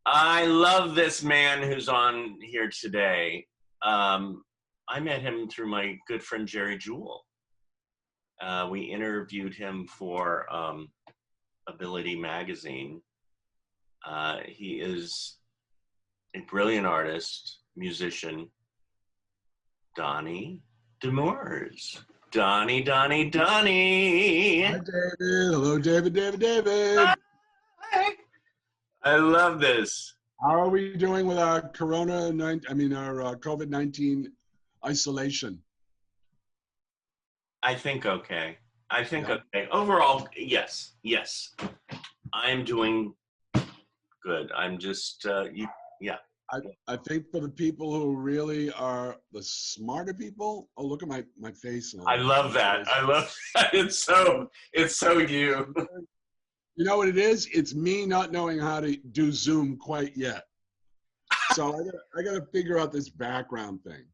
I love this man who's on here today. I met him through my good friend Jerry Jewell. We interviewed him for Ability Magazine. He is a brilliant artist, musician, Donnie Demers. Donnie. Hi, David. Hello, David. Hi. I love this. How are we doing with our COVID-19 isolation? I think okay. Yeah. Okay. Overall, yes. I'm doing good. I'm just, yeah. I think for the people who really are the smarter people, oh, look at my face. And all I that. love that. I love that. It's so you. You know what it is? It's me not knowing how to do Zoom quite yet. So I gotta figure out this background thing.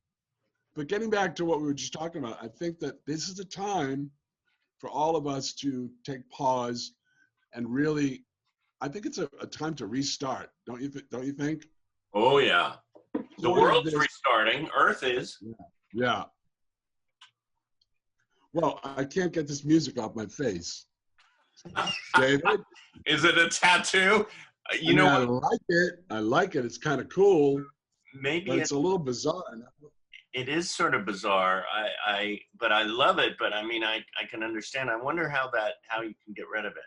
But getting back to what we were just talking about, I think that this is a time for all of us to take pause and really, I think it's a time to restart. Don't you think? Oh yeah. The Sort of world's this, restarting. Earth is. yeah. Well, I can't get this music off my face. David? Is it a tattoo? You know I what? like it. I like it. It's kind of cool. Maybe But it's a little bizarre. it is sort of bizarre. But I love it. But I mean, I can understand. I wonder how you can get rid of it.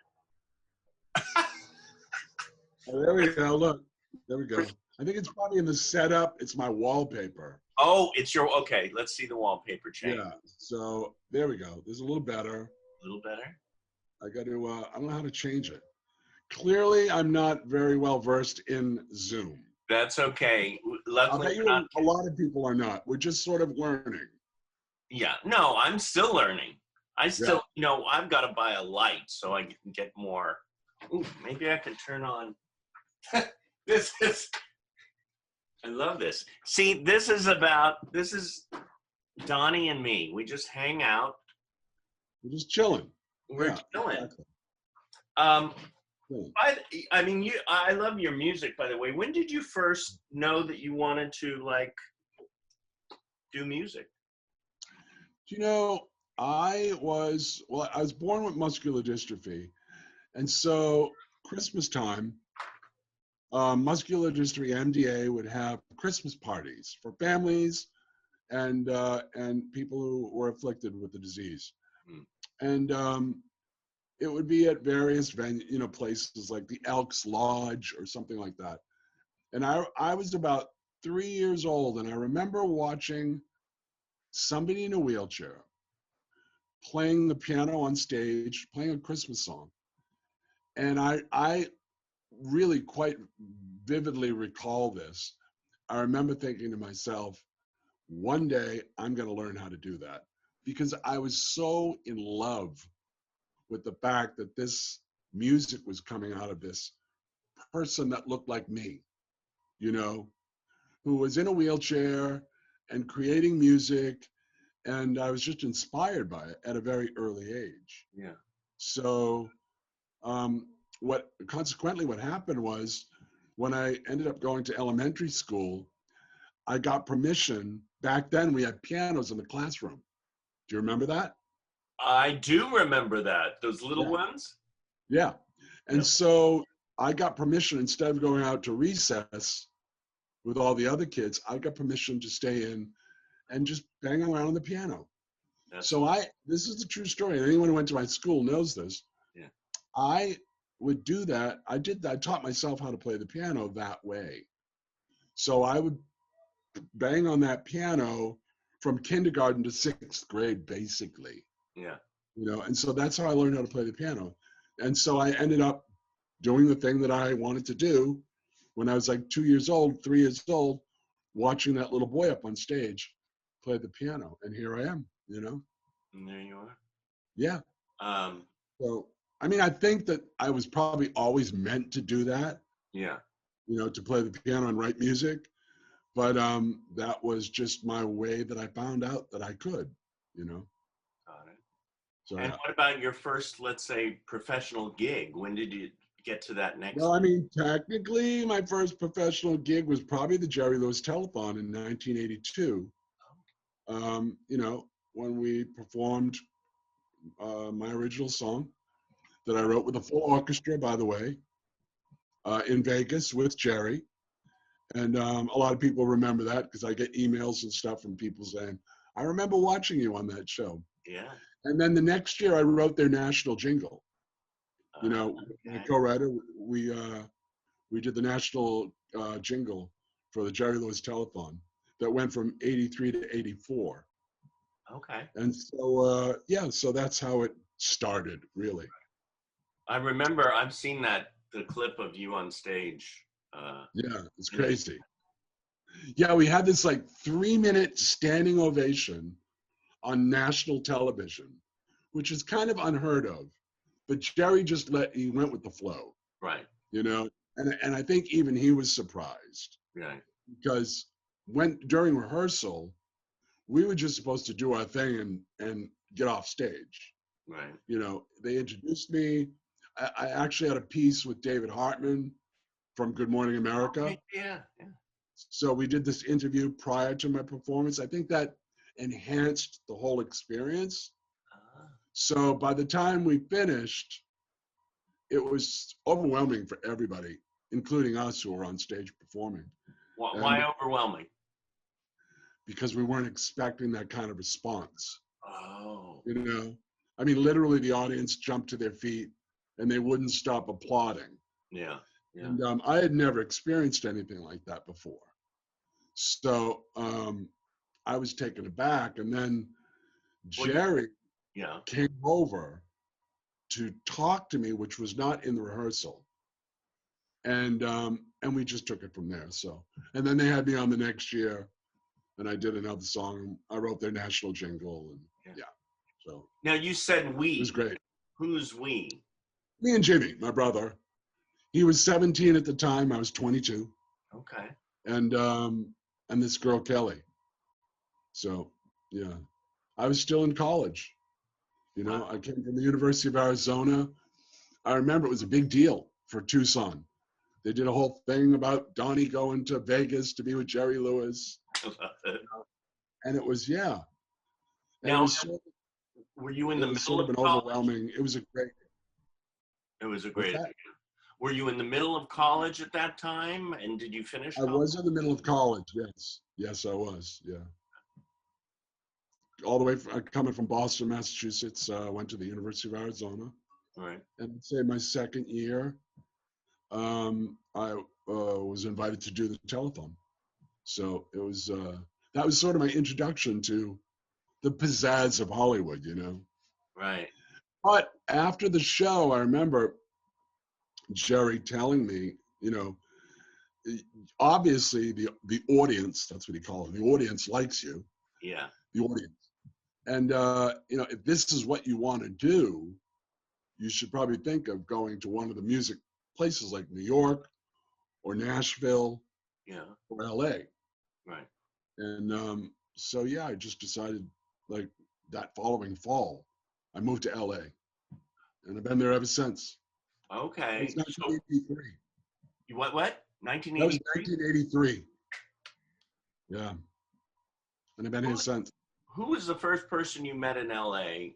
Oh, there we go. Look, there we go. I think it's probably in the setup. It's my wallpaper. Oh, it's your, okay. Let's see the wallpaper change. Yeah. So there we go. There's a little better. A little better. I got to. I don't know how to change it. Clearly, I'm not very well versed in Zoom. That's okay. Luckily, I'll bet you a lot of people are not. We're just sort of learning. Yeah. No, I'm still learning. I still, I've got to buy a light so I can get more. Ooh, maybe I can turn on. This is. I love this. See, this is Donnie and me. We just hang out. We're just chilling. We're chilling. Exactly. I mean, I love your music, by the way. When did you first know that you wanted to do music? I was born with muscular dystrophy, and so Christmas time, muscular dystrophy MDA would have Christmas parties for families and people who were afflicted with the disease, and it would be at various places like the Elks Lodge or something like that. And I was about 3 years old, and I remember watching somebody in a wheelchair playing the piano on stage, playing a Christmas song. And I really quite vividly recall this. I remember thinking to myself, one day I'm going to learn how to do that, because I was so in love with the fact that this music was coming out of this person that looked like me, who was in a wheelchair and creating music. And I was just inspired by it at a very early age. Yeah. So consequently what happened was, when I ended up going to elementary school, I got permission. Back then we had pianos in the classroom. Do you remember that? I do remember that. Those little ones? Yeah. And so I got permission, instead of going out to recess with all the other kids, I got permission to stay in and just bang around on the piano. This is a true story. Anyone who went to my school knows this. Yeah. I would do that. I taught myself how to play the piano that way. So I would bang on that piano from kindergarten to 6th grade, basically. Yeah. And so that's how I learned how to play the piano. And so I ended up doing the thing that I wanted to do when I was like 2 years old, 3 years old, watching that little boy up on stage play the piano. And here I am, And there you are. Yeah. So, I mean, I think that I was probably always meant to do that. Yeah. To play the piano and write music. But that was just my way that I found out that I could, Got it. So, and what about your first, let's say, professional gig? When did you get to that next? Well, I mean, technically, my first professional gig was probably the Jerry Lewis Telethon in 1982. You know, when we performed my original song that I wrote with a full orchestra, by the way, in Vegas with Jerry. And a lot of people remember that because I get emails and stuff from people saying, I remember watching you on that show. Yeah. And then the next year I wrote their national jingle. You know, my Okay. co-writer, we did the national jingle for the Jerry Lewis Telethon that went from 83 to 84. Okay. And so, yeah, so that's how it started, really. I remember I've seen the clip of you on stage. Yeah, it's crazy. Yeah, we had this like 3-minute standing ovation on national television, which is kind of unheard of. But Jerry just he went with the flow. Right. You know, and I think even he was surprised. Right. Because during rehearsal, we were just supposed to do our thing and get off stage. Right. You know, they introduced me. I actually had a piece with David Hartman from Good Morning America. Okay. Yeah. Yeah. So we did this interview prior to my performance. I think that enhanced the whole experience. So by the time we finished, it was overwhelming for everybody, including us who were on stage performing. Why overwhelming? Because we weren't expecting that kind of response. Oh. You know, I mean, literally the audience jumped to their feet and they wouldn't stop applauding. Yeah. Yeah. And I had never experienced anything like that before. So I was taken aback. And then Jerry came over to talk to me, which was not in the rehearsal. And we just took it from there. So, and then they had me on the next year and I did another song. I wrote their national jingle and yeah. So now you said we. It was great. Who's we? Me and Jimmy, my brother. He was 17 at the time. I was 22. Okay. And this girl, Kelly. So, yeah. I was still in college. You know, I came from the University of Arizona. I remember it was a big deal for Tucson. They did a whole thing about Donnie going to Vegas to be with Jerry Lewis. And it was, yeah. And now, it was were you in the middle sort of of an college? overwhelming, it was a great. It was a great. Were you in the middle of college at that time? And did you finish college? I was in the middle of college, yes. Yes, I was, yeah. All the way from, coming from Boston, Massachusetts, went to the University of Arizona. Right. And say my second year, I was invited to do the telethon. So it was, that was sort of my introduction to the pizzazz of Hollywood, you know? Right. But after the show, I remember Jerry telling me, you know, obviously the audience, that's what he called it, the audience likes you. Yeah. The audience. And, you know, if this is what you want to do, you should probably think of going to one of the music places like New York or Nashville or LA. Right. And so, yeah, I just decided like that following fall, I moved to LA and I've been there ever since. Okay. It was 1983. You what? 1983? That was 1983. Yeah. And I've been here since. Who was the first person you met in LA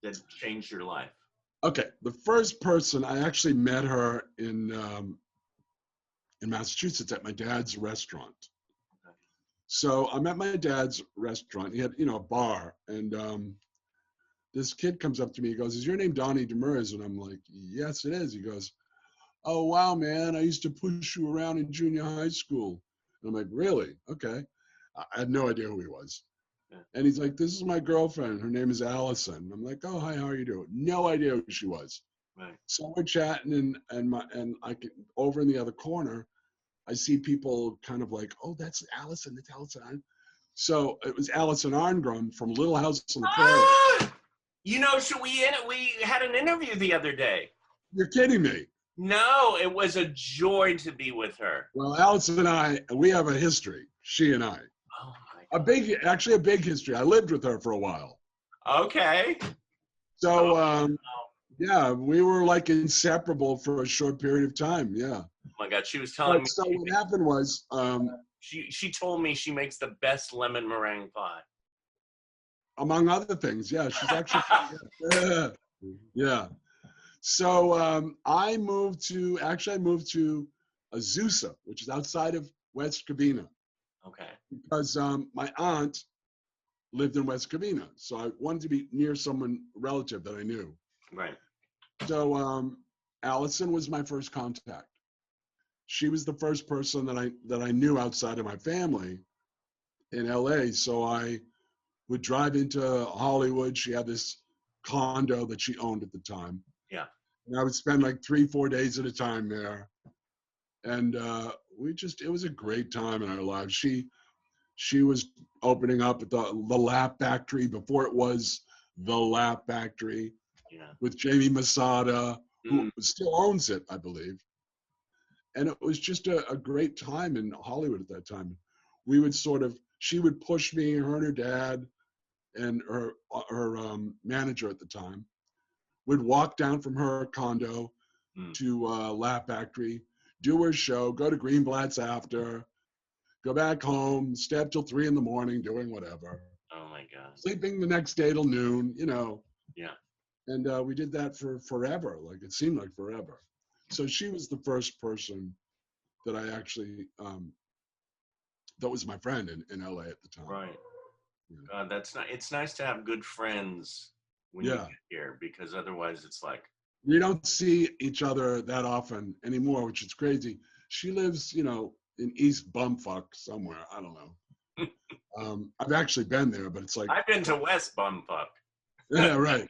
that changed your life? Okay. The first person, I actually met her in Massachusetts at my dad's restaurant. Okay. So I'm at my dad's restaurant. He had, you know, a bar. And this kid comes up to me. He goes, "Is your name Donnie Demers?" And I'm like, "Yes, it is." He goes, "Oh, wow, man. I used to push you around in junior high school." And I'm like, "Really? Okay." I had no idea who he was. Yeah. And he's like, "This is my girlfriend. Her name is Allison." I'm like, "Oh, hi, how are you doing?" No idea who she was. Right. So we're chatting, and I can, over in the other corner, I see people kind of like, "Oh, that's Allison. That's Allison." So it was Allison Arngrim from Little House on the Prairie. You know, we had an interview the other day. You're kidding me. No, it was a joy to be with her. Well, Allison and we have a history, she and I. Oh my God. Actually a big history. I lived with her for a while. Okay. So Yeah, we were like inseparable for a short period of time. Yeah. Oh my God, she was telling But me so what happened was, she told me she makes the best lemon meringue pie. among other things, yeah, she's actually, yeah. Yeah. So I moved to Azusa, which is outside of West Covina, Okay. because my aunt lived in West Covina. So I wanted to be near someone relative that I knew. Right. So Allison was my first contact. She was the first person that I knew outside of my family in LA. So I would drive into Hollywood. She had this condo that she owned at the time. Yeah. And I would spend like 3-4 days at a time there. And it was a great time in our lives. She was opening up at the Lap Factory before it was the Lap Factory, Yeah. with Jamie Masada, who Mm. still owns it, I believe. And it was just a great time in Hollywood at that time. We would she would push me, her and her dad, and her manager at the time, would walk down from her condo Mm. to Lap Factory, do her show, go to Greenblatt's after, go back home, stay up till 3 a.m, doing whatever, Oh my God. sleeping the next day till noon, Yeah. And we did that for forever. Like, it seemed like forever. So she was the first person that I actually, that was my friend in LA at the time. Right. Yeah. God, that's not. It's nice to have good friends when you Yeah. get here, because otherwise it's like, We don't see each other that often anymore, which is crazy. She lives, in East Bumfuck somewhere. I don't know. I've actually been there, but it's like, I've been to West Bumfuck. yeah, right.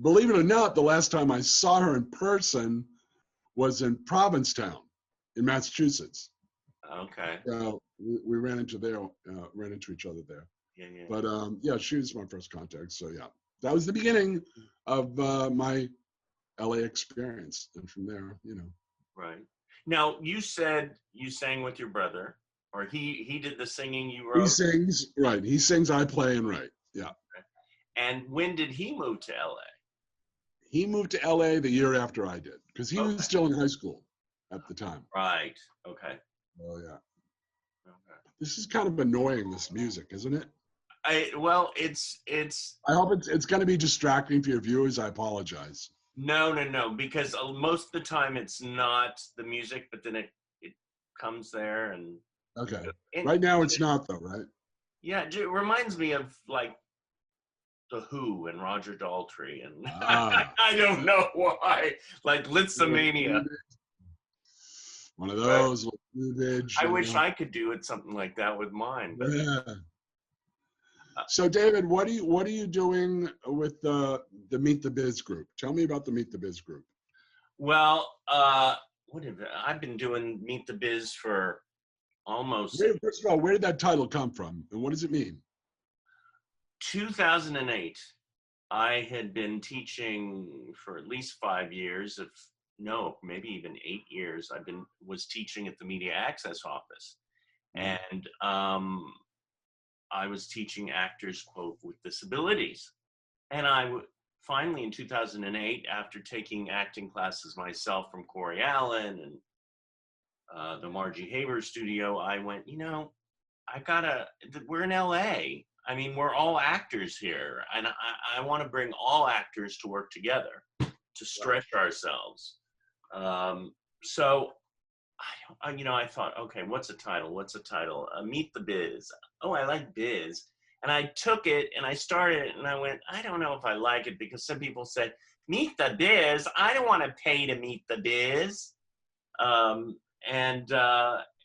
Believe it or not, the last time I saw her in person was in Provincetown in Massachusetts. Okay. We ran into each other there. Yeah, yeah. But yeah, she was my first contact. So yeah, that was the beginning of my LA experience, and from there, Right. Now, you said you sang with your brother, or he did the singing, you he wrote. sings. Right, he sings. I play and write. Yeah. And when did he move to LA? He moved to LA the year after I did, because he Okay. was still in high school at the time. Right. Okay. Oh yeah. Okay. This is kind of annoying, this music, isn't it? Well, it's I hope it's going to be distracting for your viewers. I apologize. no, because most of the time it's not the music, but then it comes there and Okay. it, Right now it's not though, right? yeah, it reminds me of like the Who and Roger Daltrey, and Ah. I don't know why, like Litzomania. One of But those little cleavage, I wish I could do it something like that with mine, but Yeah. So David, what are you doing with the Meet the Biz group? Tell me about the Meet the Biz group. well, I've been doing Meet the Biz for almost First of all, where did that title come from, and what does it mean? 2008. I had been teaching for at least 5 years, if no, maybe even 8 years. Was teaching at the Media Access Office, and I was teaching actors, quote, with disabilities. And finally in 2008, after taking acting classes myself from Corey Allen and the Margie Haber studio, I went, we're in LA. I mean, we're all actors here, and I want to bring all actors to work together to stretch ourselves. So I thought, okay, what's a title? Meet the Biz. Oh, I like biz. And I took it and I started it and I went, I don't know if I like it, because some people said, meet the biz. I don't want to pay to meet the biz.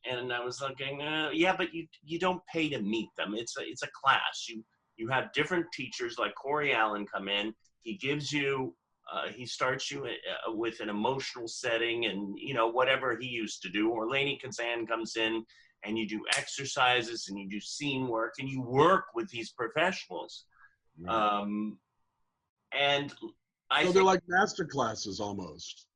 And I was looking, yeah, but you don't pay to meet them. It's a class. You have different teachers like Corey Allen come in. He gives you, he starts you with an emotional setting and, whatever he used to do. Or Lainey Kazan comes in and you do exercises and you do scene work and you work with these professionals. And I So think they're like master classes almost.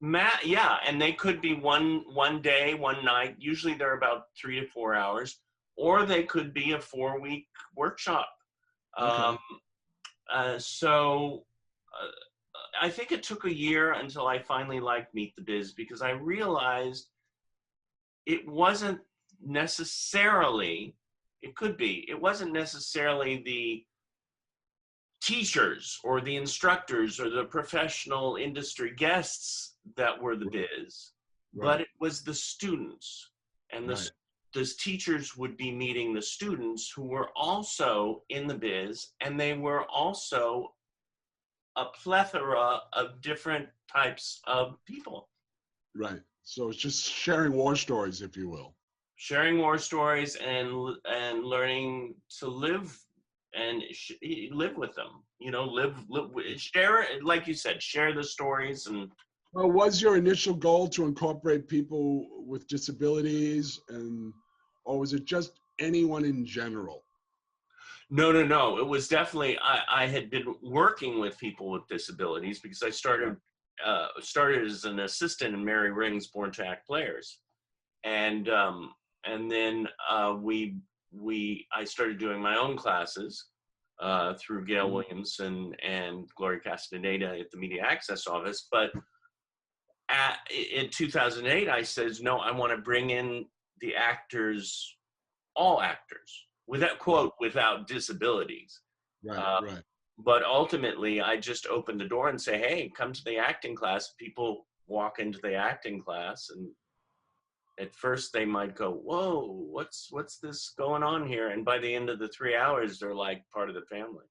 yeah, and they could be one day, one night. Usually they're about 3 to 4 hours, or they could be a 4-week workshop. Okay. So I think it took a year until I finally liked Meet the Biz, because I realized it wasn't necessarily, it could be, it wasn't necessarily the teachers or the instructors or the professional industry guests that were the biz, Right. but it was the students. And Right. those teachers would be meeting the students who were also in the biz, and they were also a plethora of different types of people. Right. So it's just sharing war stories, if you will. Sharing war stories and learning to live and live with them. You know, share, like you said, share the stories. And Well, was your initial goal to incorporate people with disabilities, or was it just anyone in general? no. It was definitely, I had been working with people with disabilities, because I started as an assistant in Mary Ring's Born to Act Players. And then I started doing my own classes through Gail Williams and Gloria Castaneda at the Media Access Office. But in 2008, I says, no, I want to bring in the actors, all actors, without disabilities. Right. Right. But ultimately, I just opened the door and say, hey, come to the acting class. People walk into the acting class, and at first they might go, whoa, what's this going on here? And by the end of the 3 hours, they're like part of the family.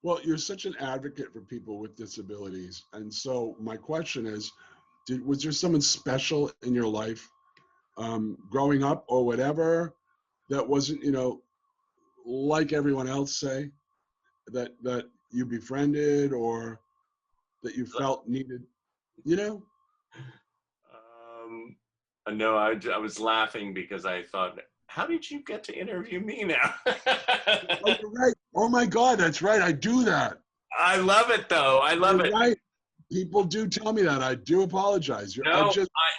Well, you're such an advocate for people with disabilities. And so my question is, was there someone special in your life growing up or whatever that wasn't, like everyone else, say, that you befriended or that you felt needed, No, I was laughing because I thought, how did you get to interview me now? Oh, you're right. Oh my God, that's right. I do that. I love it, though. I love it. Right. People do tell me that. I do apologize.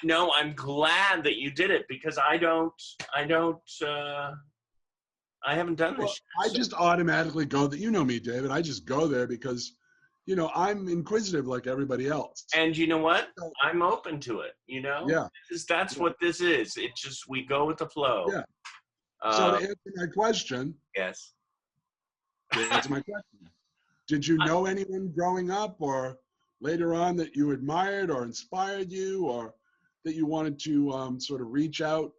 No, I'm glad that you did it, because I haven't done this I yet, just automatically go that, you know me, David. I just go there because, I'm inquisitive like everybody else. And you know what? I'm open to it, Yeah. That's what this is. It just, we go with the flow. Yeah. So to answer my question. Yes. To answer my question. Did you know anyone growing up or later on that you admired or inspired you, or that you wanted to sort of reach out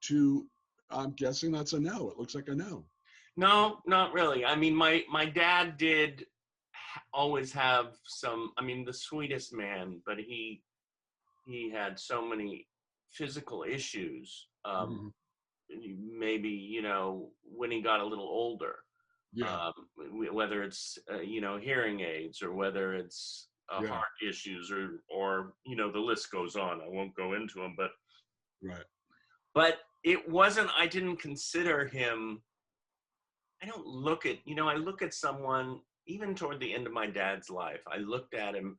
to? I'm guessing that's a no. It looks like a no. No, not really. I mean, my dad did always have some, I mean, the sweetest man, but he had so many physical issues. Maybe, when he got a little older, whether it's, hearing aids, or whether it's heart issues, or, the list goes on. I won't go into them, but. Right. But it wasn't, I didn't consider him, I don't look at, I look at someone, even toward the end of my dad's life, I looked at him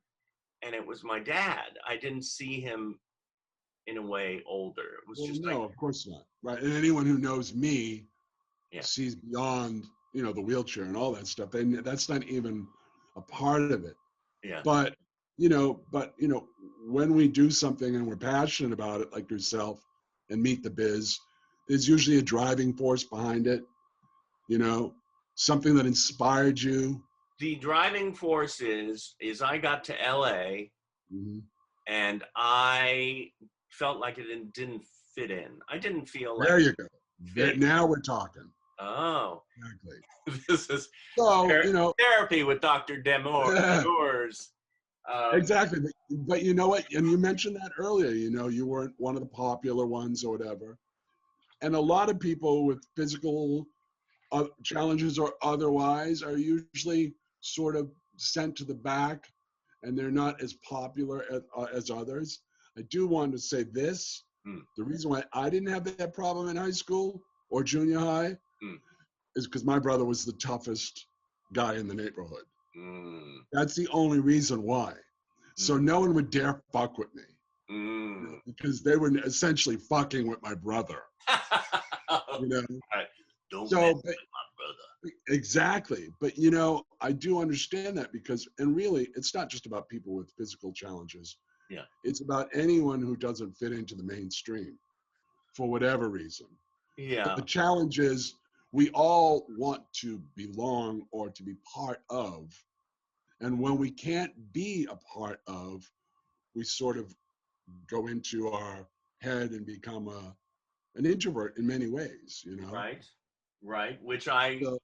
and it was my dad. I didn't see him in a way older. It was just no, of course not. Right. And anyone who knows me sees beyond, the wheelchair and all that stuff. That's not even a part of it. Yeah. But, when we do something and we're passionate about it, like yourself, and Meet the Biz, there's usually a driving force behind it, something that inspired you. The driving force is I got to LA and I felt like it didn't fit in. I didn't feel like. There you go. Now we're talking. Oh. Exactly. This is therapy with Dr. Demers. Exactly. But you know what? And you mentioned that earlier, you weren't one of the popular ones or whatever. And a lot of people with physical challenges or otherwise are usually sort of sent to the back, and they're not as popular as others. I do want to say this. The reason why I didn't have that problem in high school or junior high is because my brother was the toughest guy in the neighborhood. That's the only reason why. So no one would dare fuck with me because they were essentially fucking with my brother. Right. Don't mess with my brother. Exactly. But, I do understand that because, and really, it's not just about people with physical challenges. Yeah. It's about anyone who doesn't fit into the mainstream for whatever reason. Yeah. But the challenge is we all want to belong or to be part of. And when we can't be a part of, we sort of go into our head and become an introvert in many ways, Right. Right. Which I, So,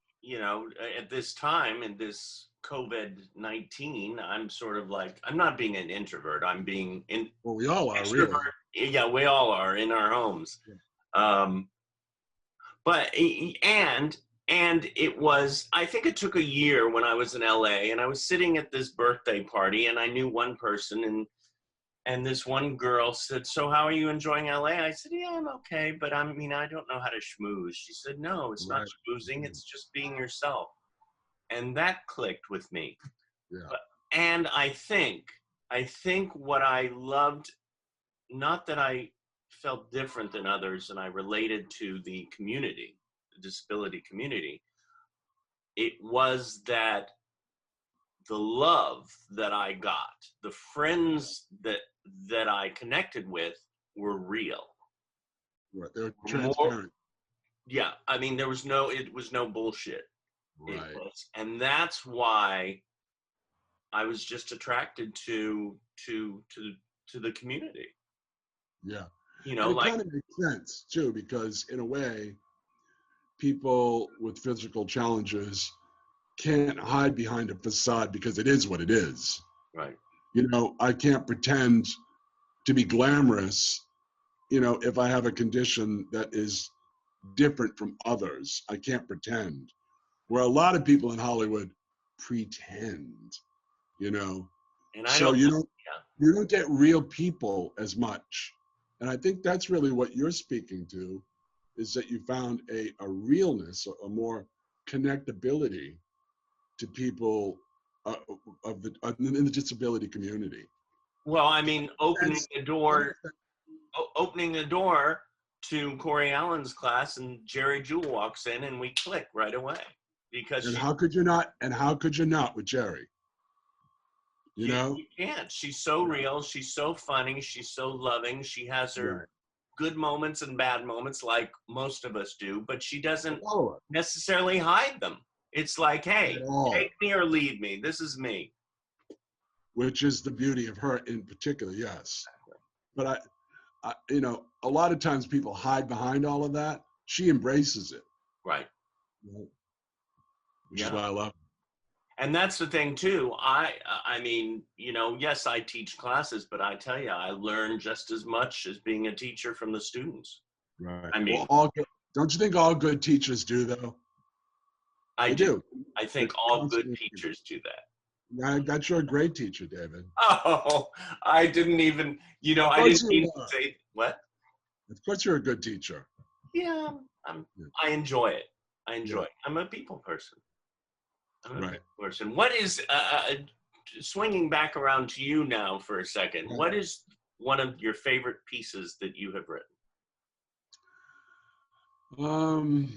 at this time in this COVID-19, I'm sort of like, I'm not being an introvert. I'm being an well, we all are, extrovert. really. Yeah, we all are in our homes. Yeah. But and it was, I think it took a year when I was in LA and I was sitting at this birthday party and I knew one person and this one girl said, "So how are you enjoying LA?" I said, "Yeah, I'm okay, but I mean, I don't know how to schmooze." She said, "No, it's not Right. schmoozing, it's just being yourself." And that clicked with me. Yeah. And I think what I loved, not that I felt different than others and I related to the community, the disability community, it was that the love that I got, the friends that I connected with were real. Right. They're More, transparent. yeah. I mean, it was no bullshit. It Right. was, and that's why I was just attracted to the community. Yeah. You And know, it like kind of makes sense too, because in a way, people with physical challenges can't hide behind a facade because it is what it is. right, I can't pretend to be glamorous, if I have a condition that is different from others. I can't pretend. Where a lot of people in Hollywood pretend, you know. and I So don't. you don't get real people as much. And I think that's really what you're speaking to, is that you found a realness, a more connectability to people uh, in the disability community. Well, I mean, Sense- opening the door to Corey Allen's class, and Jerry Jewell walks in, and we click right away because And how could you not? And how could you not with Jerry? You know? you can't. She's so real. She's so funny. She's so loving. She has her Right. good moments and bad moments, like most of us do, but she doesn't All necessarily hide them. It's like, at hey, take all. me or leave me. This is me. Which is the beauty of her in particular, yes. But a lot of times people hide behind all of that. She embraces it, Right. which is Yeah. why I love her. And that's the thing too. I mean, yes, I teach classes, but I tell you, I learn just as much as being a teacher from the students. Right. I mean, Don't you think all good teachers do though? I They do. do. I They're think all good constantly. teachers do that. I bet you're a great teacher, David. Oh, I didn't even, Of I course didn't you even are. say what? Of course you're a good teacher. Yeah, I'm, Yeah. I enjoy it. I enjoy Yeah. it. I'm a people person. I'm a Right. people person. What is, swinging back around to you now for a second, what is one of your favorite pieces that you have written? Um,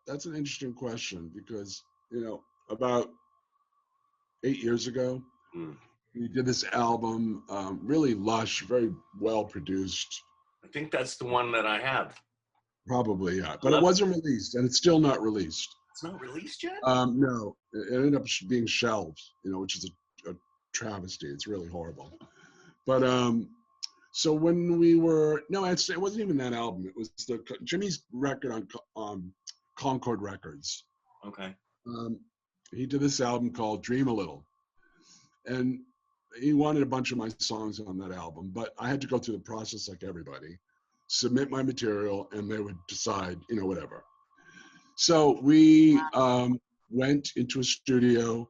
that's an interesting question because, about 8 years ago, Hmm. we did this album, really lush, very well produced. I think that's the one that I have. Probably, yeah. I But it love it. wasn't released, and it's still not released. It's not released yet? No, it ended up being shelved, which is a travesty. It's really horrible. But so when we were, no, it wasn't even that album. It was Jimmy's record on Concord Records. Okay. He did this album called Dream a Little. And he wanted a bunch of my songs on that album, but I had to go through the process like everybody, submit my material, and they would decide, whatever. So we went into a studio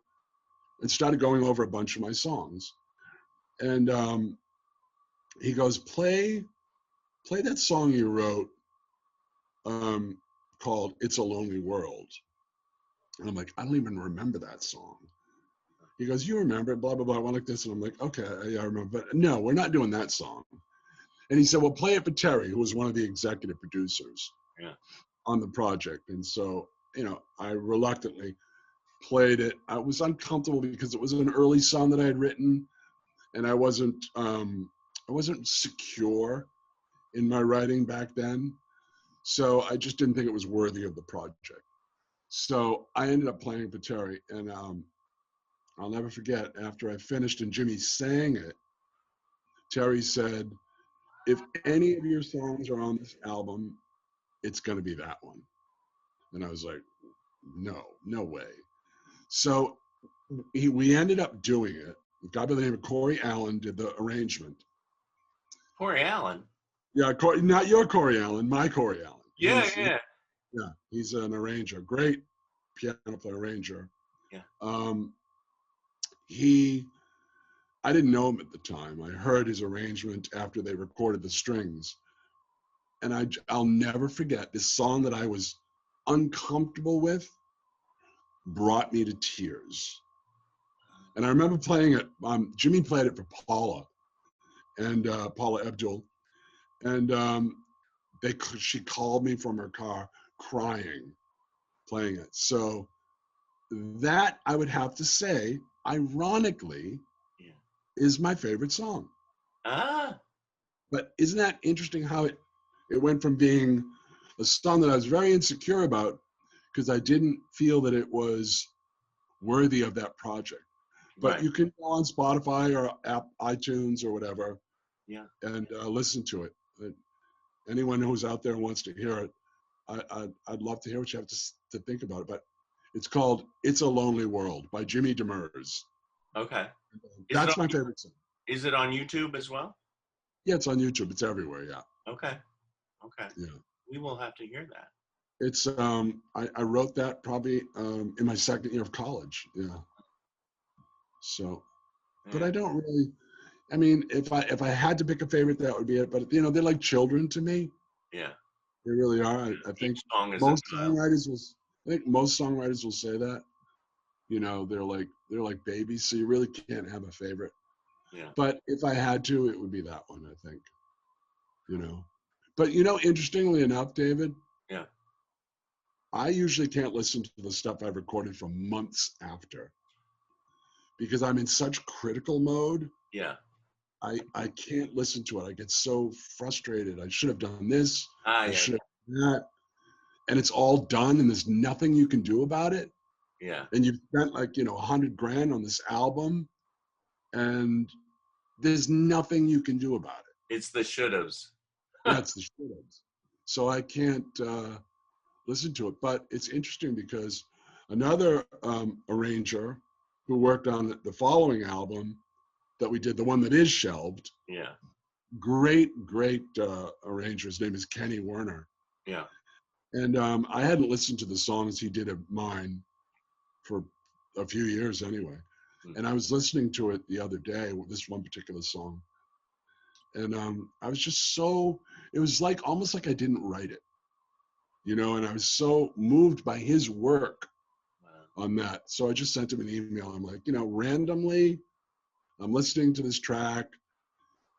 and started going over a bunch of my songs. And he goes, play that song you wrote called It's a Lonely World. And I'm like, I don't even remember that song. He goes, you remember it, blah, blah, blah. I went like this. And I'm like, okay, yeah, I remember. But no, we're not doing that song. And he said, well, play it for Terry, who was one of the executive producers. Yeah. on the project. And so, I reluctantly played it. I was uncomfortable because it was an early song that I had written, and I wasn't secure in my writing back then. So I just didn't think it was worthy of the project. So I ended up playing for Terry, and I'll never forget, after I finished and Jimmy sang it, Terry said, if any of your songs are on this album, it's going to be that one. And I was like, no way. So we ended up doing it. A guy by the name of Corey Allen did the arrangement. Corey Allen? Yeah, not your Corey Allen, my Corey Allen. Yeah. He's an arranger, great piano player arranger. Yeah. I didn't know him at the time. I heard his arrangement after they recorded the strings. And I'll never forget, this song that I was uncomfortable with brought me to tears. And I remember playing it. Jimmy played it for Paula, and Paula Abdul, and she called me from her car crying, playing it. So that, I would have to say, ironically, is my favorite song. But isn't that interesting how it went from being a song that I was very insecure about because I didn't feel that it was worthy of that project. But Right. you can go on Spotify or iTunes or whatever, and listen to it. Anyone who's out there wants to hear it, I'd love to hear what you have to think about it. But it's called "It's a Lonely World" by Jimmy Demers. Okay. That's my favorite song. Is it on YouTube as well? Yeah, it's on YouTube. It's everywhere. Yeah. Okay. Yeah. We will have to hear that. It's I wrote that probably in my second year of college. Yeah. So, but I don't really. I mean, if I had to pick a favorite, that would be it. But they're like children to me. Yeah. They really are. I think most songwriters will say that. They're like babies, so you really can't have a favorite. Yeah. But if I had to, it would be that one, I think. But interestingly enough, David. Yeah. I usually can't listen to the stuff I've recorded for months after because I'm in such critical mode. Yeah. I can't listen to it. I get so frustrated. I should have done this. I should have done that. And it's all done and there's nothing you can do about it. Yeah. And you've spent like, $100,000 on this album and there's nothing you can do about it. It's the should-haves. That's the should-haves. So I can't listen to it. But it's interesting because another arranger who worked on the following album that we did, the one that is shelved. Yeah. Great arranger. His name is Kenny Werner. Yeah. And I hadn't listened to the songs he did of mine for a few years anyway. Mm-hmm. And I was listening to it the other day, this one particular song. And I was just it was like almost like I didn't write it, and I was so moved by his work on that. So I just sent him an email. I'm like, randomly, I'm listening to this track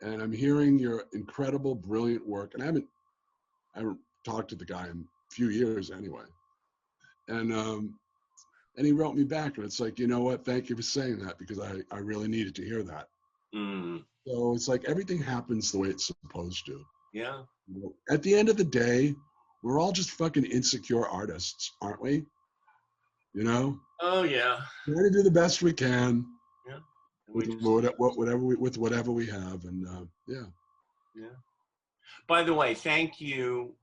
and I'm hearing your incredible, brilliant work. And I haven't talked to the guy in a few years anyway. And he wrote me back and it's like, you know what? Thank you for saying that because I really needed to hear that. Mm. So it's like everything happens the way it's supposed to. Yeah. At the end of the day, we're all just fucking insecure artists, aren't we? Oh yeah. Trying to do the best we can. Yeah. With whatever we have, and yeah. By the way, thank you.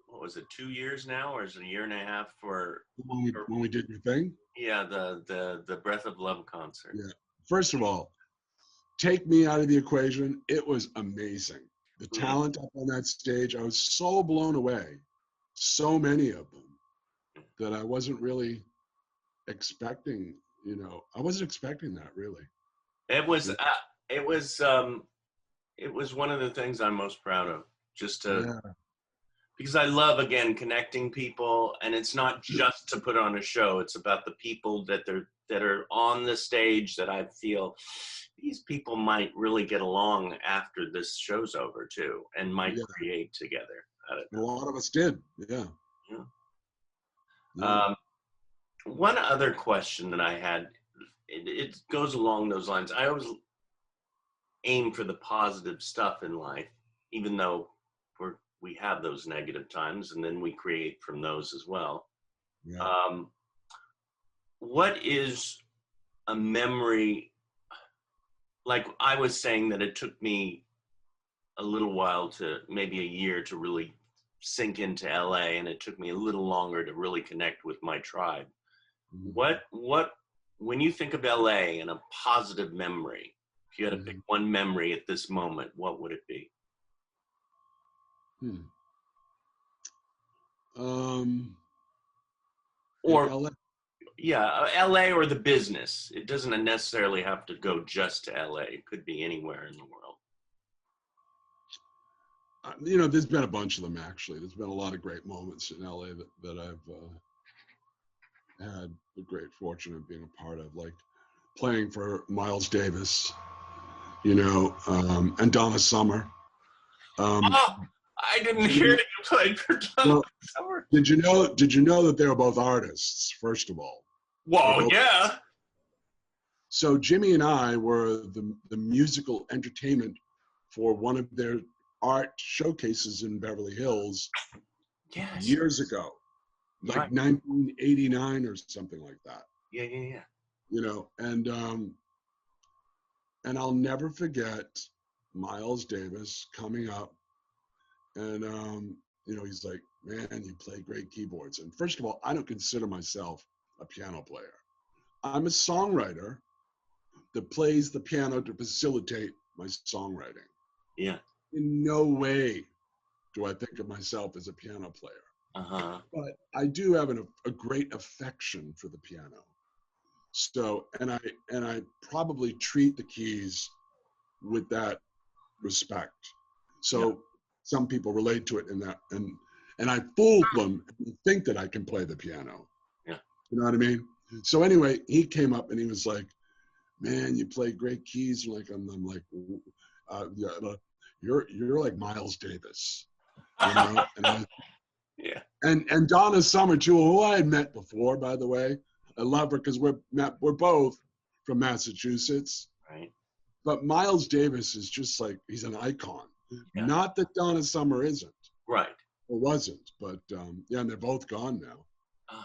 What was it? 2 years now, or is it a year and a half for when we did your thing? Yeah, the Breath of Love concert. Yeah. First of all, take me out of the equation. It was amazing. The talent up on that stage, I was so blown away. So many of them that I wasn't really expecting. I wasn't expecting that really. It was one of the things I'm most proud of. Because I love, again, connecting people, and it's not just to put on a show. It's about the people that are on the stage that I feel these people might really get along after this show's over too, and might create together. A lot of us did, yeah. Yeah. Yeah. One other question that I had, it goes along those lines. I always aim for the positive stuff in life, even though we have those negative times, and then we create from those as well. Yeah. What is a memory? Like I was saying that it took me a little while to maybe a year to really sink into LA, and it took me a little longer to really connect with my tribe. Mhm. What when you think of LA and a positive memory, if you had to pick one memory at this moment, what would it be? Hmm. In Or LA. yeah, LA or the business. It doesn't necessarily have to go just to LA. It could be anywhere in the world. You know, there's been a bunch of them actually. There's been a lot of great moments in LA that I've had the great fortune of being a part of, like playing for Miles Davis, you know, and Donna Summer. Oh, I didn't You hear know, that you played for Donnie well, Summer. did you know? Did you know that they were both artists? First of all, they're Well, both. yeah. So Jimmy and I were the musical entertainment for one of their art showcases in Beverly Hills Yes. years ago, like Right. 1989 or something like that. Yeah, yeah, yeah. You know, and I'll never forget Miles Davis coming up, and you know, he's like, "Man, you play great keyboards." And first of all, I don't consider myself a piano player. I'm a songwriter that plays the piano to facilitate my songwriting. Yeah. In no way do I think of myself as a piano player, Uh-huh. but I do have a great affection for the piano. So, and I probably treat the keys with that respect. Yeah. So some people relate to it in that, and I fool them and think that I can play the piano. Yeah. You know what I mean? So anyway, he came up and he was like, "Man, you play great keys." Like I'm like, yeah, you're like Miles Davis, you know. Yeah. And Donna Summer too, who I had met before, by the way. I love her because we're both from Massachusetts. Right. But Miles Davis is just like, he's an icon. Yeah. Not that Donna Summer isn't Right. or wasn't, but yeah, and they're both gone now. Uh,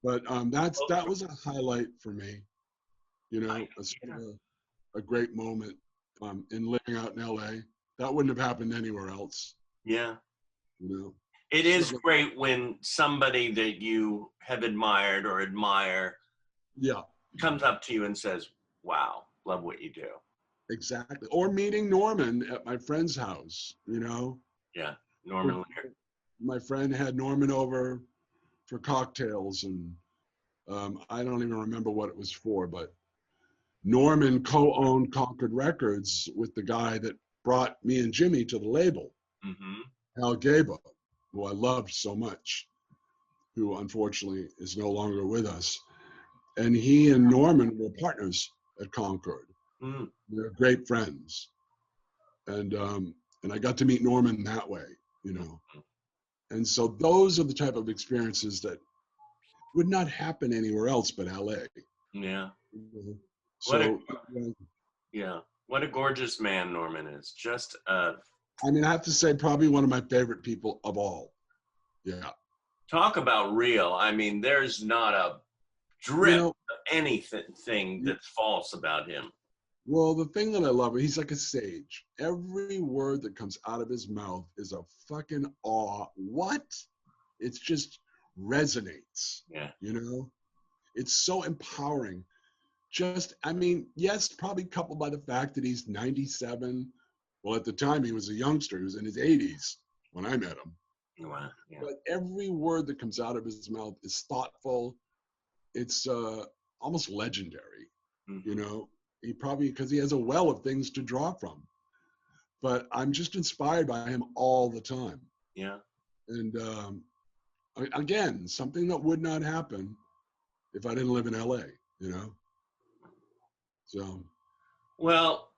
But that was a highlight for me, you know, a sort yeah. of a great moment in living out in LA. That wouldn't have happened anywhere else, Yeah. you know. It So, is great when somebody that you have admired or admire yeah, comes up to you and says, "Wow, love what you do." exactly. Or meeting Norman at my friend's house, you know. Yeah. Norman Lear. My friend had Norman over for cocktails, and I don't even remember what it was for, but Norman co-owned Concord Records with the guy that brought me and Jimmy to the label, Mm-hmm. Al Gaba, who I loved so much, who unfortunately is no longer with us. And he and Norman were partners at Concord. Mm. They're great friends, and I got to meet Norman that way, you know. And so those are the type of experiences that would not happen anywhere else but LA. Yeah. What a So, yeah. What a gorgeous man Norman is. Just I mean, I have to say, probably one of my favorite people of all. Yeah. talk about real. I mean, there's not a You drip know, of anything that's false about him. well, the thing that I love, he's like a sage. Every word that comes out of his mouth is a fucking awe. What? It's just resonates, Yeah. you know? It's so empowering. Just, I mean, yes, probably coupled by the fact that he's 97. Well, at the time, he was a youngster. He was in his 80s when I met him. Wow. Yeah. But every word that comes out of his mouth is thoughtful. It's almost legendary, Mm-hmm. you know? He probably, because he has a well of things to draw from. But I'm just inspired by him all the time. Yeah. And again, something that would not happen if I didn't live in LA, you know? So. Well,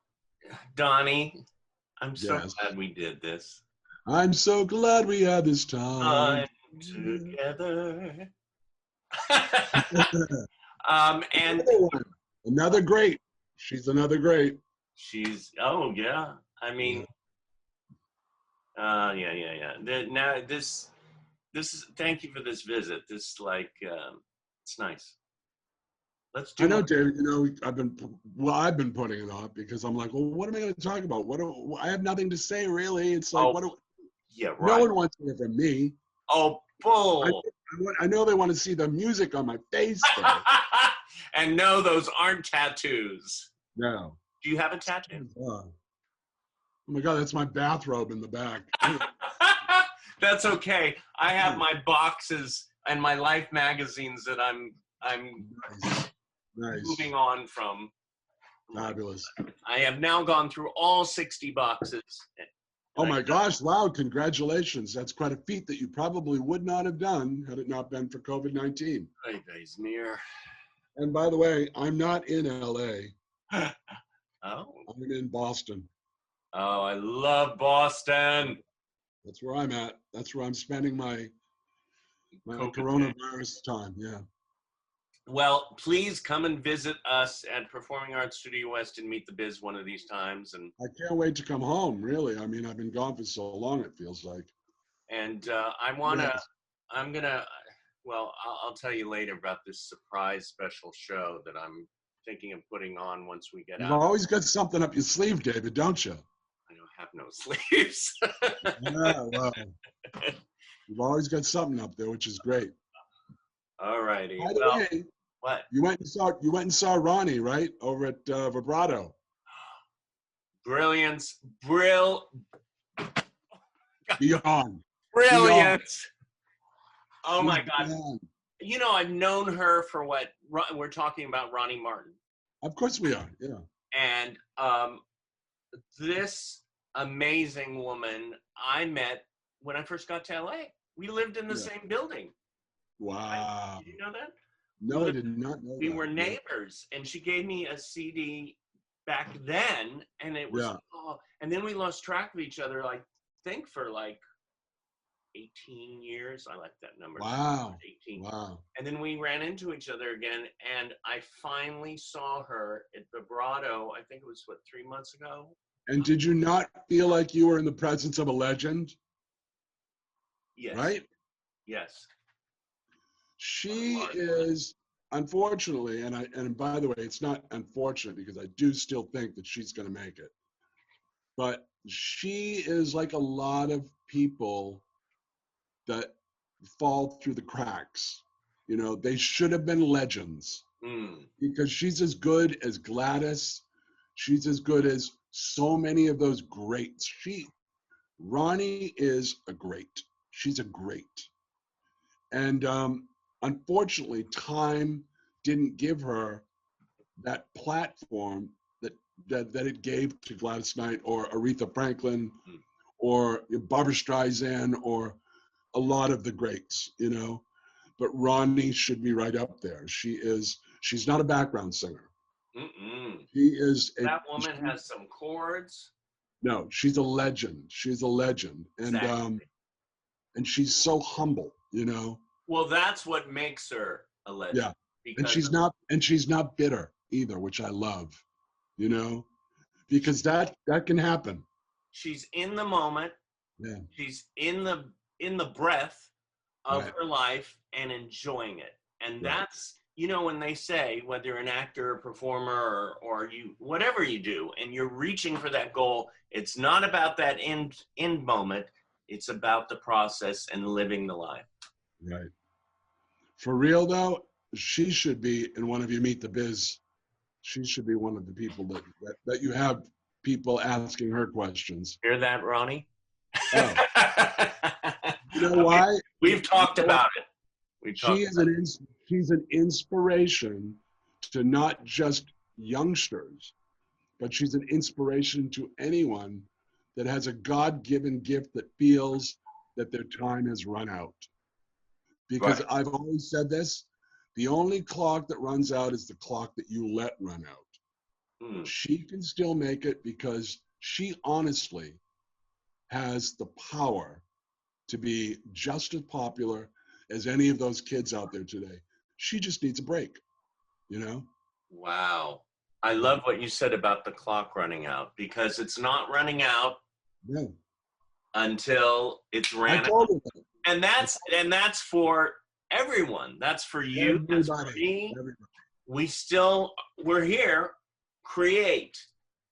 Donnie, I'm so Yes. glad we did this. I'm so glad we had this Uh, time. together. And Another one. Another great. She's another great. she's, oh yeah. I mean, yeah. Now this is, thank you for this visit. This like, it's nice. Let's do I know, more. David. You know, I've been putting it off because I'm like, well, what am I going to talk about? I have nothing to say really. It's like, Oh, yeah, no right. one wants to hear from me. Oh, bull. I know they want to see the music on my face, though. And no, those aren't tattoos. No. Do you have a tattoo? Oh my God, that's my bathrobe in the back. That's okay. I have my boxes and my life magazines that I'm Nice. moving on from. Fabulous. I have now gone through all 60 boxes. Oh my gosh, loud congratulations. That's quite a feat that you probably would not have done had it not been for COVID-19. And by the way, I'm not in LA. Oh. I'm in Boston. Oh, I love Boston. That's where I'm at. That's where I'm spending my COVID coronavirus time. Yeah. Well, please come and visit us at Performing Arts Studio West and Meet the Biz one of these times. And I can't wait to come home, really. I mean, I've been gone for so long, it feels like. And I'll tell you later about this surprise special show that I'm thinking of putting on once we get out. You've always got something up your sleeve, David, don't you? I don't have no sleeves. Yeah, well, you've always got something up there, which is great. All righty. By the way, what? You went and saw Ronnie, right, over at Vibrato. Brilliance. Beyond. Brilliant. Oh She's my God. beyond. You know, I've known her for what we're talking about, Ronnie Martin. Of course we are, yeah. And this amazing woman I met when I first got to LA. We lived in the same building. Wow. Did you know that? No, I did not know We that. were neighbors, and she gave me a CD back then, and it was, and then we lost track of each other, I think for like 18 years. I like that number. Wow. 18. Wow. And then we ran into each other again, and I finally saw her at Vibrato, I think it was, 3 months ago? And did you not feel like you were in the presence of a legend? Yes. Right? Yes. She is, unfortunately, and by the way, it's not unfortunate because I do still think that she's going to make it. But she is like a lot of people that fall through the cracks. You know, they should have been legends because she's as good as Gladys. She's as good as so many of those greats. Ronnie is a great. She's a great. And unfortunately, time didn't give her that platform that it gave to Gladys Knight or Aretha Franklin or Barbra Streisand or a lot of the greats, you know. But Ronnie should be right up there. She's not a background singer. She is that woman has some chords. No, she's a legend. She's a legend. And exactly. And she's so humble, you know. Well, that's what makes her a legend. Yeah. And she's not bitter either, which I love, you know, because that can happen. She's in the moment. Yeah. She's in the breath of her life and enjoying it. And that's, you know, when they say whether you're an actor or performer or you, whatever you do, and you're reaching for that goal, it's not about that end moment. It's about the process and living the life. Right. For real though, she should be in one of you Meet the Biz. She should be one of the people that you have people asking her questions. Hear that, Ronnie? Oh. You know why? We've talked about it. She's an inspiration to not just youngsters, but she's an inspiration to anyone that has a God-given gift that feels that their time has run out. Because I've always said this, the only clock that runs out is the clock that you let run out. She can still make it because she honestly has the power to be just as popular as any of those kids out there today. She just needs a break, you know? Wow. I love what you said about the clock running out, because it's not running out Yeah. until it's I ran out. told her that. And that's for everyone. That's for you. That's for me. Everybody. We're here. Create.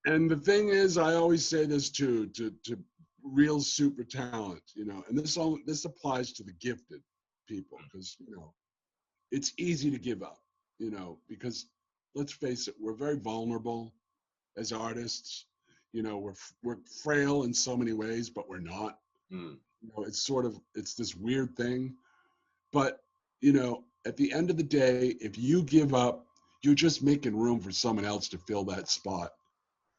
And the thing is, I always say this too, to real super talent, you know, and this applies to the gifted people, because, you know, it's easy to give up, you know, because let's face it, we're very vulnerable as artists. You know, we're frail in so many ways, but we're not. Mm. You know, it's this weird thing. But, you know, at the end of the day, if you give up, you're just making room for someone else to fill that spot.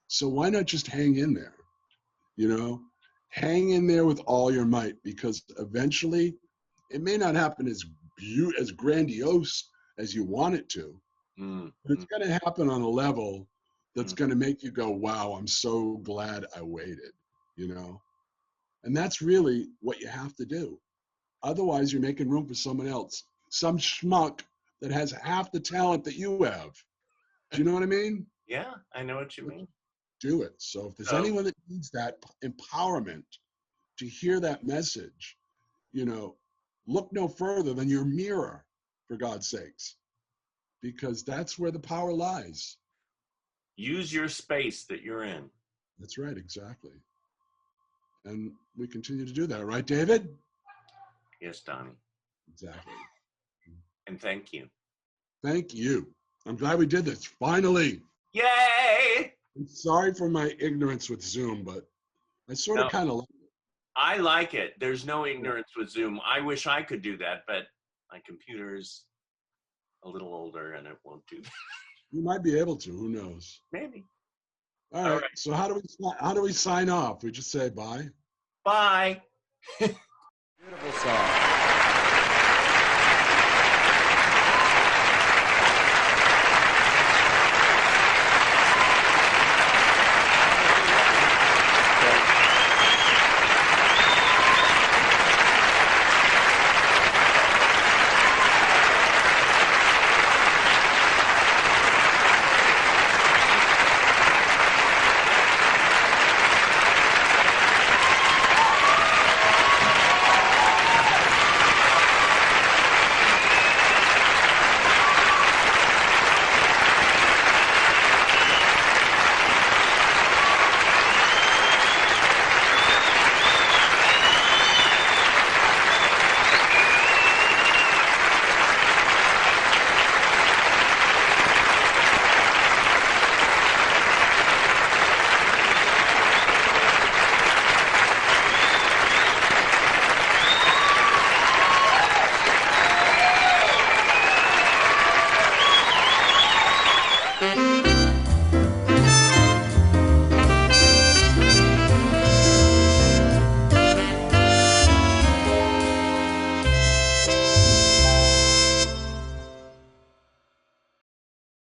So why not just hang in there? You know, hang in there with all your might, because eventually it may not happen as grandiose as you want it to, but it's going to happen on a level that's going to make you go, wow, I'm so glad I waited, you know? And that's really what you have to do. Otherwise, you're making room for someone else, some schmuck that has half the talent that you have. Do you know what I mean? Yeah, I know what you mean. Do it. So if there's anyone that needs that empowerment to hear that message, you know, look no further than your mirror, for God's sakes, because that's where the power lies. Use your space that you're in. That's right, exactly. And we continue to do that, right, David? Yes, Donnie. Exactly. And thank you. Thank you. I'm glad we did this, finally. Yay! I'm sorry for my ignorance with Zoom, but I sort of kind of like it. I like it. There's no ignorance with Zoom. I wish I could do that, but my computer's a little older and it won't do that. You might be able to. Who knows? Maybe. All right. So how do we sign off? We just say bye. Bye. Beautiful song.